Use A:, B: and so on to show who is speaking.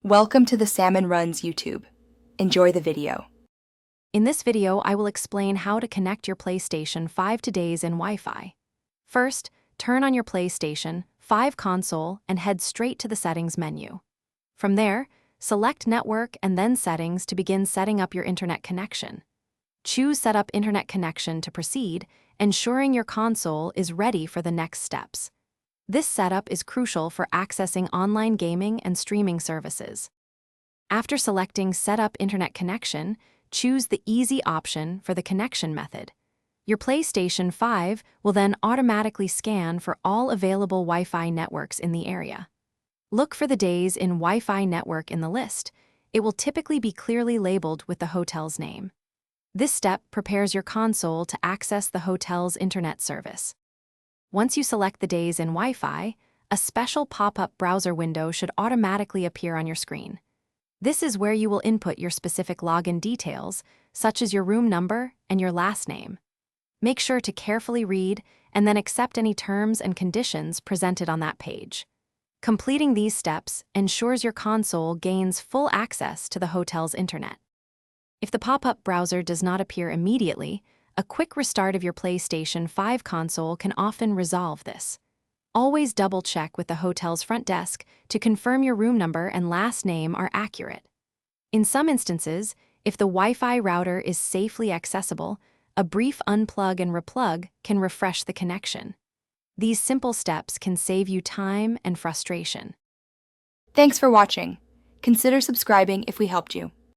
A: Welcome to the Salmon Runs YouTube. Enjoy the video.
B: In this video, I will explain how to connect your PlayStation 5 to Days Inn WiFi. First, turn on your PlayStation 5 console and head straight to the Settings menu. From there, select Network and then Settings to begin setting up your internet connection. Choose Set up Internet Connection to proceed, ensuring your console is ready for the next steps. This setup is crucial for accessing online gaming and streaming services. After selecting Set up Internet Connection, choose the Easy option for the connection method. Your PlayStation 5 will then automatically scan for all available Wi-Fi networks in the area. Look for the Days Inn Wi-Fi network in the list. It will typically be clearly labeled with the hotel's name. This step prepares your console to access the hotel's internet service. Once you select the Days Inn Wi-Fi, a special pop-up browser window should automatically appear on your screen. This is where you will input your specific login details, such as your room number and your last name. Make sure to carefully read and then accept any terms and conditions presented on that page. Completing these steps ensures your console gains full access to the hotel's internet. If the pop-up browser does not appear immediately, a quick restart of your PlayStation 5 console can often resolve this. Always double-check with the hotel's front desk to confirm your room number and last name are accurate. In some instances, if the Wi-Fi router is safely accessible, a brief unplug and replug can refresh the connection. These simple steps can save you time and frustration.
A: Thanks for watching. Consider subscribing if we helped you.